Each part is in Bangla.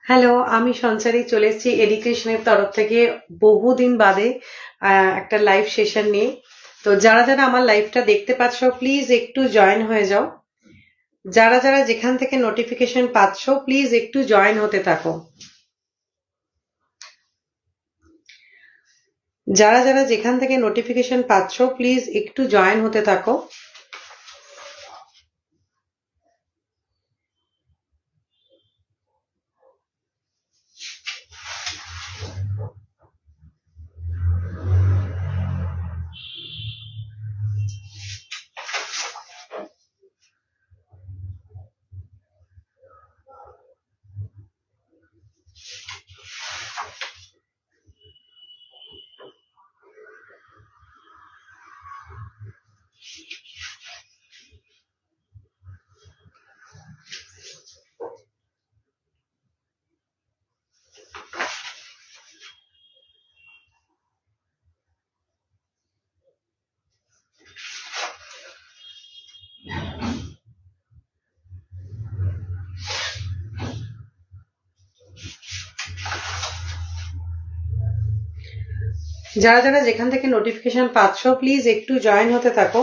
হ্যালো, আমি সঞ্চারী চলে এসেছি এডুকেশনের তরফ থেকে বহুদিন বাদে একটা লাইভ সেশন নিয়ে। তো যারা যারা আমার লাইভটা দেখতে পাচ্ছ প্লিজ একটু জয়েন হয়ে যাও। যারা যারা যেখান থেকে নোটিফিকেশন পাচ্ছ প্লিজ একটু জয়েন হতে থাকো। যারা যারা যেখান থেকে নোটিফিকেশন পাচ্ছ প্লিজ একটু জয়েন হতে থাকো। যারা যারা যেখান থেকে নোটিফিকেশন পাচ্ছ প্লিজ একটু জয়েন হতে থাকো।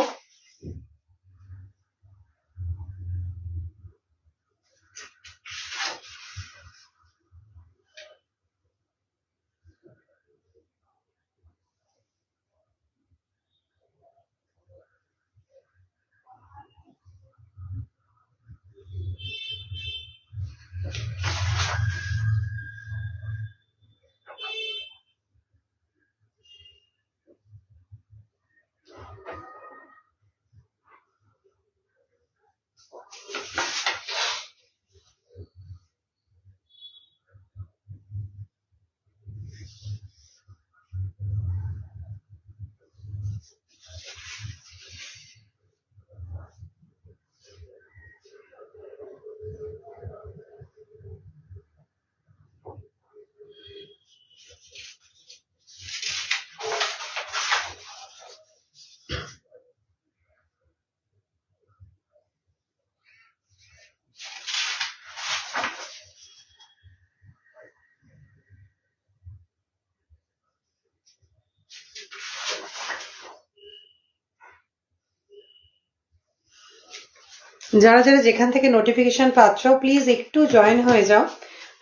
যারা যারা যেখান থেকে নোটিফিকেশন পাচ্ছ প্লিজ একটু জয়েন হয়ে যাও।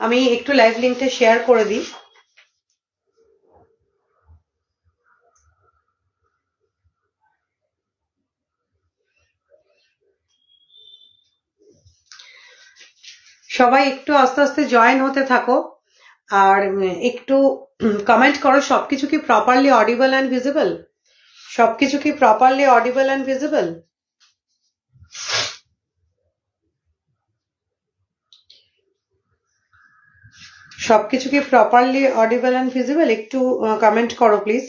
আমি একটু লাইভ লিঙ্কটা শেয়ার করে দিই। সবাই একটু আস্তে আস্তে জয়েন হতে থাকো আর একটু কমেন্ট করো সবকিছু কি প্রপারলি অডিবল অ্যান্ড ভিজিবল। সবকিছু কি প্রপারলি অডিবল অ্যান্ড ভিজিবল। সবকিছু কি প্রপারলি অডিবল অ্যান্ড ভিজিবল একটু কমেন্ট করো প্লিজ।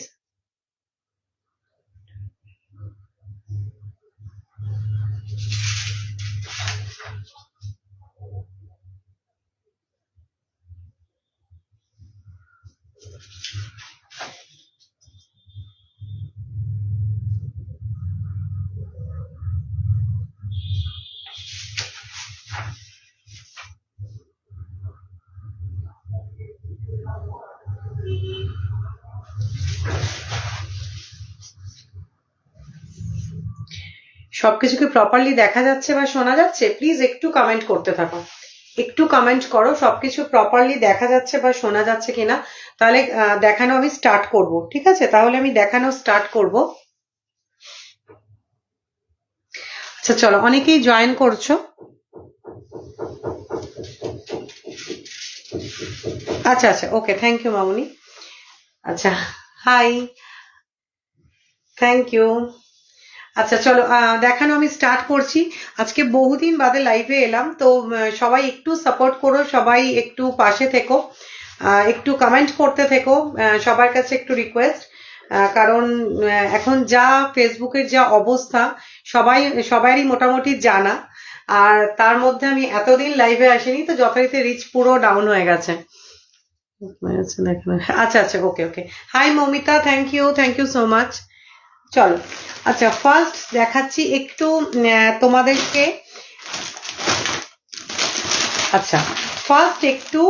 সবকিছু কি প্রপারলি দেখা যাচ্ছে বা শোনা যাচ্ছে প্লিজ একটু কমেন্ট করতে থাকো। একটু কমেন্ট করো সবকিছু প্রপারলি দেখা যাচ্ছে বা শোনা যাচ্ছে কিনা। তাহলে দেখানো আমি স্টার্ট করব। ঠিক আছে, তাহলে আমি দেখানো স্টার্ট করব। আচ্ছা চলো, অনেকেই জয়েন করছো। আচ্ছা আচ্ছা, ওকে, থ্যাংক ইউ মামুনি। আচ্ছা, হাই, থ্যাংক ইউ। আচ্ছা চলো, দেখানো আমি স্টার্ট করছি। আজকে বহুদিন বাদে লাইভে এলাম, তো সবাই একটু সাপোর্ট করো, সবাই একটু পাশে থেকো, একটু কমেন্ট করতে থেকো। সবার কাছে একটু রিকোয়েস্ট, কারণ এখন যা ফেসবুকের যা অবস্থা সবারই মোটামুটি জানা। আর তার মধ্যে আমি এতদিন লাইভে আসিনি, তো যথারীতি রিচ পুরো ডাউন হয়ে গেছে। আচ্ছা আচ্ছা, okay okay. Hi Mamita, thank you so much. চলো, আচ্ছা ফার্স্ট দেখাচ্ছি একটু তোমাদেরকে। আচ্ছা, ফার্স্ট একটু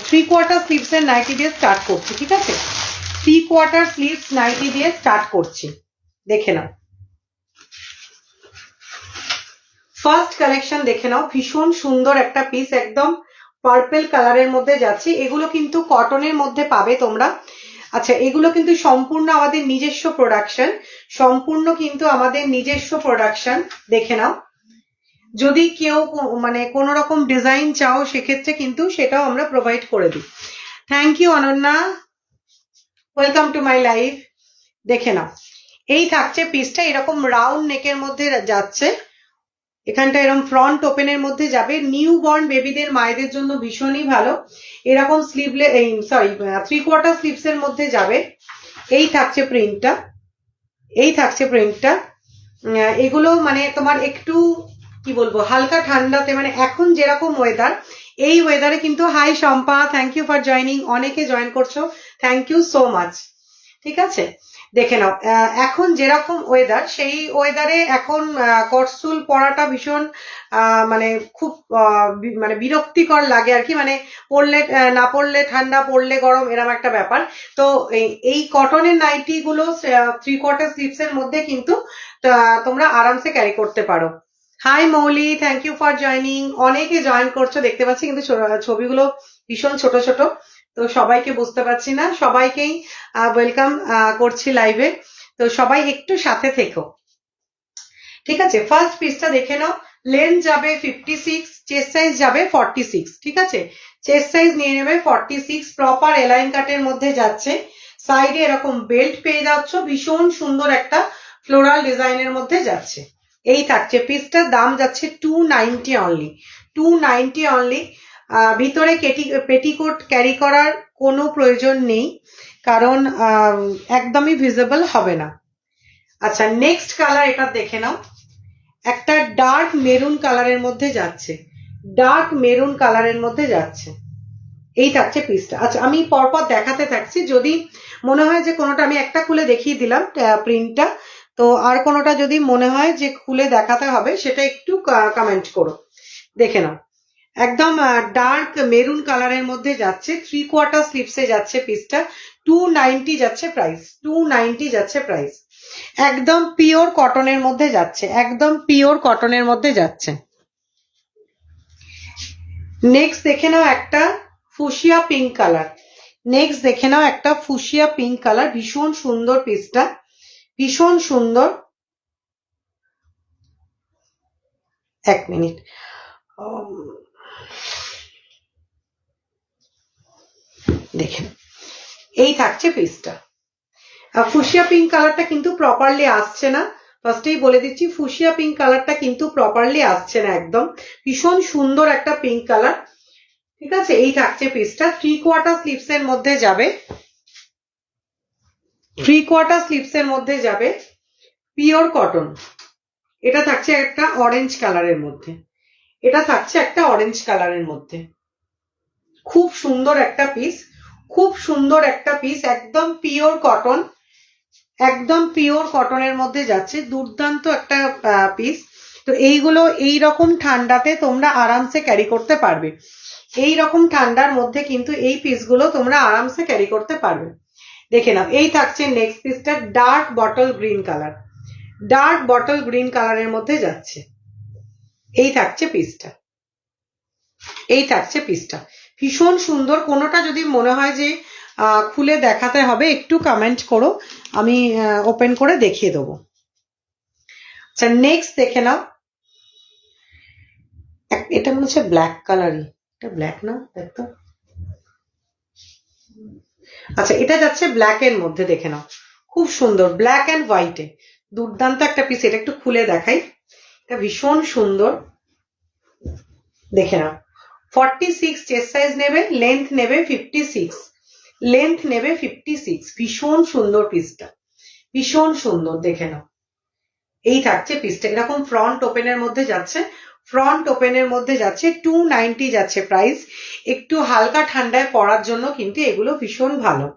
3/4 স্লিভসের নাইটি দিয়ে স্টার্ট করছি, ঠিক আছে? 3/4 স্লিভস নাইটি দিয়ে স্টার্ট করছি, দেখে নাও। ফার্স্ট কালেকশন দেখে নাও, ভীষণ সুন্দর একটা পিস, একদম পার্পল কালারের মধ্যে যাচ্ছে। এগুলো কিন্তু কটনের মধ্যে পাবে তোমরা। আচ্ছা, এগুলো কিন্তু সম্পূর্ণ আমাদের নিজস্ব প্রোডাকশন, সম্পূর্ণ কিন্তু আমাদের নিজস্ব প্রোডাকশন, দেখে নাও। যদি কেউ মানে কোনো রকম ডিজাইন চাও সেক্ষেত্রে কিন্তু সেটাও আমরা প্রোভাইড করে দিই। Thank you Ananya, welcome to my life. দেখে নাও, এই থাকছে পিসটা, এরকম রাউন্ড নেকের মধ্যে যাচ্ছে, এখানটা এরকম ফ্রন্ট ওপেনের মধ্যে যাবে। নিউ বর্ন বেবিদের মায়েদের জন্য ভীষণই ভালো। এরকম স্লিভলে সরি 3/4 স্লিভস এর মধ্যে যাবে। এই থাকছে প্রিন্টটা, এই থাকছে প্রিন্টটা। এগুলো মানে তোমার একটু কি বলবো, হালকা ঠান্ডাতে, মানে এখন যেরকম ওয়েদার, এই ওয়েদারে কিন্তু, hi Shampa, thank you for joining, অনেকে জয়েন করছো, থ্যাংক ইউ সো মাচ। ঠিক আছে, দেখে নাও, এখন যেরকম ওয়েদার, সেই ওয়েদারে এখন কটসুল পরাটা ভীষণ মানে খুব মানে বিরক্তিকর লাগে আর কি, মানে পরলে না পরলে ঠান্ডা, পরলে গরম, এরকম একটা ব্যাপার। তো এই কটনের নাইটি গুলো 3/4 স্লিভস এর মধ্যে কিন্তু তোমরা আরামসে ক্যারি করতে পারো। Hi Mouli, thank you for joining, অনেকে জয়েন করছো দেখতে পাচ্ছি, কিন্তু ছবিগুলো ভীষণ ছোট ছোট, তো সবাইকে বুঝতে পারছি না। সবাইকেই ওয়েলকাম করছি লাইভে, তো সবাই একটু সাথে থেকো, ঠিক আছে? ফার্স্ট পিসটা দেখে নাও, লেন্থ যাবে 56, চেস্ট সাইজ যাবে 46, ঠিক আছে? চেস্ট সাইজ নিয়ে নেবে 46, প্রপার এলাইন কাটের মধ্যে যাচ্ছে। সাইডে এরকম বেল্ট পেয়ে যাচ্ছ, ভীষণ সুন্দর একটা ফ্লোরাল ডিজাইনের মধ্যে যাচ্ছে। এই থাকছে পিসটার দাম যাচ্ছে 290 অনলি, 290 অনলি। ভিতরে পেটিকোট ক্যারি করার কোনো প্রয়োজন নেই, কারণ একদমই ভিজিবল হবে না। আচ্ছা, নেক্সট কালার এটা দেখে নাও, একটা ডার্ক মেরুন কালারের মধ্যে যাচ্ছে, ডার্ক মেরুন কালারের মধ্যে যাচ্ছে। এই থাকছে পিসটা। আচ্ছা, আমি পরপর দেখাতে থাকছি, যদি মনে হয় যে কোনোটা, আমি একটা খুলে দেখিয়ে দিলাম প্রিন্টটা, তো আর কোনোটা যদি মনে হয় যে খুলে দেখাতে হবে সেটা একটু কমেন্ট করো। দেখে নাও, একদম ডার্ক মেরুন কালারের মধ্যে যাচ্ছে, 3/4 স্লিভসে যাচ্ছে পিসটা, 290 যাচ্ছে প্রাইস, 290 যাচ্ছে প্রাইস। একদম পিওর কটনের মধ্যে যাচ্ছে, একদম পিওর কটনের মধ্যে যাচ্ছে। নেক্সট দেখে নাও একটা ফুশিয়া পিঙ্ক কালার, নেক্সট দেখে নাও একটা ফুশিয়া পিঙ্ক কালার, ভীষণ সুন্দর পিসটা, ভীষণ সুন্দর। এক মিনিট, দেখেন, এই থাকছে পিসটা। ফুশিয়া পিঙ্ক কালারটা কিন্তু প্রপারলি আসছে না, ফার্স্টেই বলে দিচ্ছি, ফুশিয়া পিঙ্ক কালারটা কিন্তু প্রপারলি আসছে না একদম। ভীষণ সুন্দর একটা পিঙ্ক কালার, ঠিক আছে? এই থাকছে পিসটা, 3/4 স্লিভস এর মধ্যে যাবে, 3/4 স্লিভস এর মধ্যে যাবে, পিওর কটন। এটা থাকছে একটা অরেঞ্জ কালারের মধ্যে, এটা থাকছে একটা অরেঞ্জ কালারের মধ্যে, খুব সুন্দর একটা পিস, খুব সুন্দর একটা পিস, একদম পিওর কটন, একদম পিওর কটনের মধ্যে যাচ্ছে, দুর্দান্ত একটা পিস। তো এইগুলো এই রকম ঠান্ডাতে তোমরা আরামসে ক্যারি করতে পারবে, এই রকম ঠান্ডার মধ্যে কিন্তু এই পিসগুলো তোমরা আরামসে ক্যারি করতে পারবে। দেখে নাও, এই থাকছে নেক্সট পিসটা, dark bottle green colour, dark bottle green কালারের মধ্যে যাচ্ছে। এই থাকছে পিসটা, এই থাকছে পিসটা, ভীষণ সুন্দর। কোনোটা যদি মনে হয় যে খুলে দেখাতে হবে, একটু কমেন্ট করো, আমি ওপেন করে দেখিয়ে দেবো। আচ্ছা, নেক্সট দেখে নাও, এটা মনে হচ্ছে ব্ল্যাক কালারই, এটা ব্ল্যাক না, দেখতো। আচ্ছা, এটা যাচ্ছে ব্ল্যাক এর মধ্যে, দেখে নাও, খুব সুন্দর, ব্ল্যাক অ্যান্ড হোয়াইটে, দুর্দান্ত একটা পিস। এটা একটু খুলে দেখাই, এটা ভীষণ সুন্দর, দেখে নাও। 46 চেস্ট সাইজ নেবে, লেন্থ নেবে 56, লেন্থ নেবে 56, ভীষণ সুন্দর পিসটা, ভীষণ সুন্দর, দেখে নাও। এই থাকছে পিসটা, এরকম ফ্রন্ট ওপেনের মধ্যে যাচ্ছে, ফ্রন্ট ওপেনের মধ্যে যাচ্ছে, 290 যাচ্ছে প্রাইস। একটু হালকা ঠান্ডায় পরার জন্য কিন্তু এগুলো ভীষণ ভালো।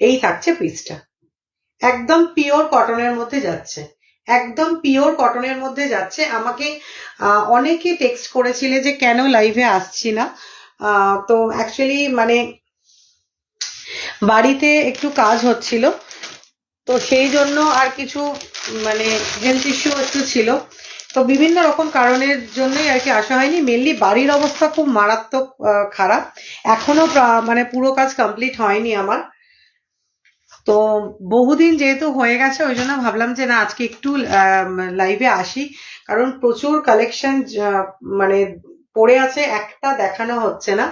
এই থাকছে পিসটা, একদম পিওর কটনের মধ্যে যাচ্ছে, একদম পিওর কটনের মধ্যে যাচ্ছে। আমাকে অনেকে টেক্সট করেছিলে যে কেন লাইভে আসছি না, তো অ্যাকচুয়ালি মানে বাড়িতে একটু কাজ হচ্ছিল, তো সেই জন্য আর কিছু মানে হেলথ ইস্যু একটু ছিল, তো বিভিন্ন রকম কারণের জন্যই আর কি আসা হয়নি। মেনলি বাড়ির অবস্থা খুব মারাত্মক খারাপ, এখনো মানে পুরো কাজ কমপ্লিট হয়নি আমার। তো বহুদিন যেহেতু হয়ে গেছে ওই জন্য ভাবলাম যে না আজকে একটু লাইভে আসি, কারণ প্রচুর কালেকশন মানে পড়ে আছে, একটা দেখানো হচ্ছে না,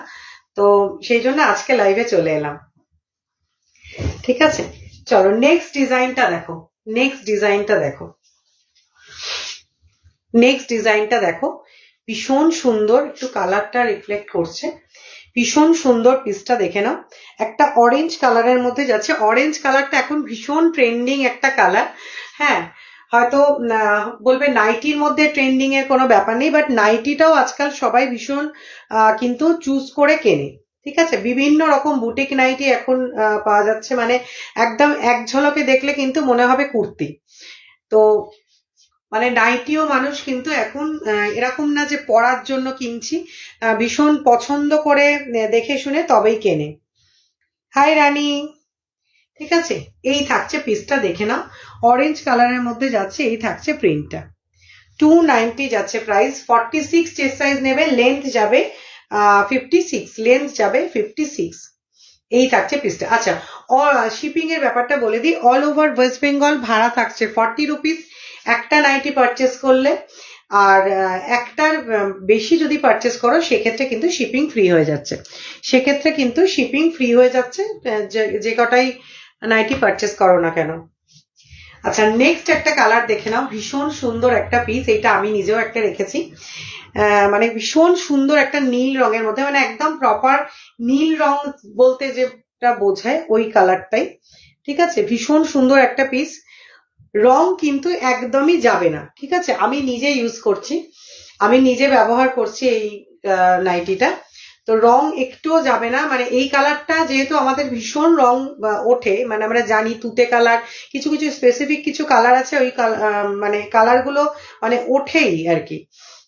তো সেই জন্য আজকে লাইভে চলে এলাম। ঠিক আছে, চলো নেক্সট ডিজাইনটা দেখো। নেক্সট ডিজাইনটা দেখো, নেক্সট ডিজাইনটা দেখো, ভীষণ সুন্দর, একটু কালারটা রিফ্লেক্ট করছে, ভীষণ সুন্দর পিসটা দেখে নাও। একটা অরেঞ্জ কালারের মধ্যে যাচ্ছে, অরেঞ্জ কালারটা এখন ভীষণ ট্রেন্ডিং একটা কালার। হ্যাঁ, হয়তো বলবে নাইটির মধ্যে ট্রেন্ডিং এর কোনো ব্যাপার নেই, বাট নাইটিটাও আজকাল সবাই ভীষণ কিন্তু চুজ করে কেনে। ঠিক আছে, বিভিন্ন রকম বুটিক নাইটি এখন পাওয়া যাচ্ছে, মানে একদম এক ঝলকে দেখলে কিন্তু মনে হবে কুর্তি। তো মানে নাইটিও মানুষ কিন্তু এখন এরকম না যে পরার জন্য কিনছি, ভীষণ পছন্দ করে দেখে শুনে তবেই কেনে। হাই রানী, ঠিক আছে, এই থাকছে পিসটা, দেখে নাও, অরেঞ্জ কালারের মধ্যে যাচ্ছে, এই থাকছে প্রিন্টটা। 290 যাচ্ছে প্রাইস। 46 চেস্ট সাইজ নেবে, লেন্থ যাবে 56, লেন্থ যাবে 56, এই থাকছে পিসটা। আচ্ছা, শিপিং এর ব্যাপারটা বলে দিই, অল ওভার ওয়েস্ট বেঙ্গল ভাড়া থাকছে 40 রুপিস একটা নাইটি পারচেস করলে, আর একটার বেশি যদি পারচেস করো সেক্ষেত্রে কিন্তু শিপিং ফ্রি হয়ে যাচ্ছে, সেক্ষেত্রে কিন্তু শিপিং ফ্রি হয়ে যাচ্ছে যে কটাই নাইটি পারচেস করো না কেন। আচ্ছা, নেক্সট একটা কালার দেখে নাও, ভীষণ সুন্দর একটা পিস, এইটা আমি নিজেও একটা রেখেছি, মানে ভীষণ সুন্দর একটা নীল রঙের মধ্যে, মানে একদম প্রপার নীল রং বলতে যেটা বোঝায় ওই কালারটাই। ঠিক আছে, ভীষণ সুন্দর একটা পিস, রং কিন্তু একদমই যাবে না। ঠিক আছে, আমি নিজে ইউজ করছি, আমি নিজে ব্যবহার করছি এই নাইটিটা, তো রং একটুও যাবে না। মানে এই কালারটা যেহেতু আমাদের ভীষণ রং ওঠে, মানে আমরা জানি তুতে কালার, কিছু কিছু স্পেসিফিক কিছু কালার আছে ওই মানে কালারগুলো মানে ওঠেই আর কি,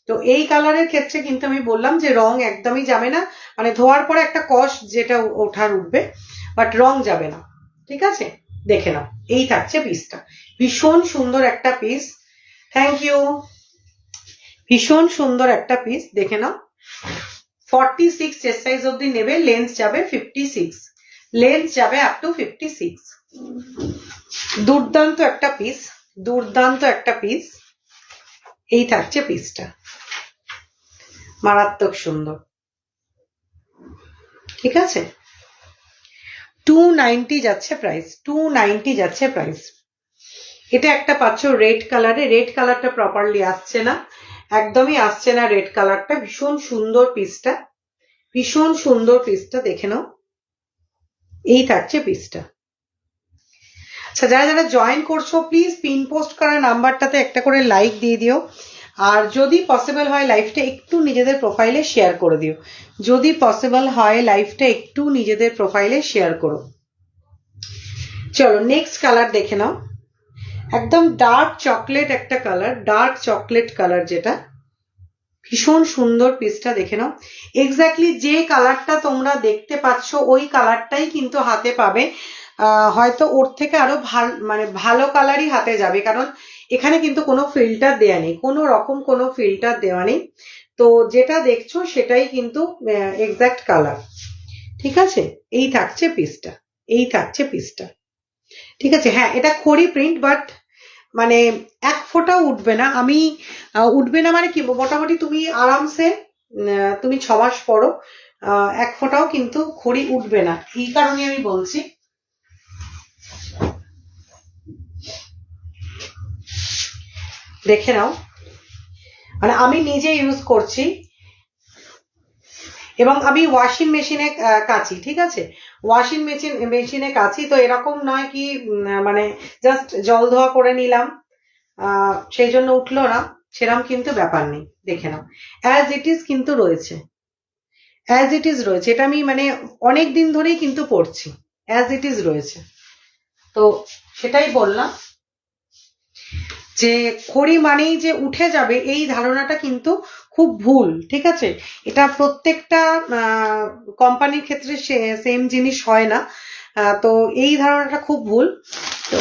তো এই কালারের ক্ষেত্রে কিন্তু আমি বললাম যে রং একদমই যাবে না, মানে ধোয়ার পরে একটা কষ যেটা ওঠার উঠবে, বাট রং যাবে না। ঠিক আছে, দেখে নাও, এই থাকছে পিসটা, ভীষণ সুন্দর একটা পিস। থ্যাংক ইউ, ভীষণ সুন্দর একটা পিস, দেখে নাও। 46 চেস্ট সাইজ অব্দি নেবে, লেন্থ যাবে 56, লেন্থ যাবে আপ টু 56। দুর্দান্ত একটা পিস, দুর্দান্ত একটা পিস, এই থাকছে পিসটা, মারাত্মক সুন্দর। ঠিক আছে, 290 যাচ্ছে প্রাইস, 290 যাচ্ছে প্রাইস। এটা একটা পাচ্ছ রেড কালারে, রেড কালারটা প্রপারলি আসছে না, একদমই আসছে না রেড কালারটা, ভীষণ সুন্দর পিসটা, ভীষণ সুন্দর পিসটা, দেখে নাও, এই থাকছে পিসটা। আচ্ছা, যারা যারা জয়েন করছো প্লিজ পিন পোস্ট করা নাম্বারটাতে একটা করে লাইক দিয়ে দিও, আর যদি পসিবল হয় লাইভটা একটু নিজেদের প্রোফাইলে শেয়ার করে দিও, যদি পসিবল হয় লাইভটা একটু নিজেদের প্রোফাইলে শেয়ার করো। চলো নেক্সট কালার দেখে নাও, একদম ডার্ক চকলেট একটা কালার, ডার্ক চকলেট কালার, যেটা ভীষণ সুন্দর পিসটা, দেখে নাও। এক্স্যাক্টলি যে কালারটা তোমরা দেখতে পাচ্ছ ওই কালারটাই কিন্তু হাতে পাবে, হয়তো ওর থেকে আরো মানে ভালো কালারই হাতে যাবে, কারণ এখানে কিন্তু কোনো ফিল্টার দেওয়া নেই, কোনো রকম কোনো ফিল্টার দেওয়া নেই, তো যেটা দেখছো সেটাই কিন্তু এক্স্যাক্ট কালার। ঠিক আছে, এই থাকছে পিসটা, এই থাকছে পিসটা। ঠিক আছে, হ্যাঁ এটা খড়ি প্রিন্ট, বাট মানে এক ফোঁটাও উঠবে না, আমি উঠবে না মানে কি, মোটামুটি তুমি আরামসে তুমি 6 মাস পরো, এক ফোঁটাও কিন্তু খড়ি উঠবে না, এই কারণে আমি বলছি। দেখে নাও, মানে আমি নিজে ইউজ করছি এবং আমি ওয়াশিং মেশিনে কাচি। ঠিক আছে, ওয়াশিং মেশিনে কাচি, তো এরকম নয় কি মানে জাস্ট জল ধোয়া করে নিলাম সেই জন্য উঠলো না, সেরকম কিন্তু ব্যাপার নেই। দেখে নাও, অ্যাজ ইট ইজ কিন্তু রয়েছে, অ্যাজ ইট ইজ রয়েছে, এটা আমি মানে অনেক দিন ধরেই কিন্তু পড়ছি, অ্যাজ ইট ইজ রয়েছে, তো সেটাই বললাম। যে খড়ি মানেই যে উঠে যাবে এই ধারণাটা কিন্তু খুব ভুল, ঠিক আছে? এটা প্রত্যেকটা কোম্পানির ক্ষেত্রে সেম জিনিস হয় না। তো এই ধারণাটা খুব ভুল। তো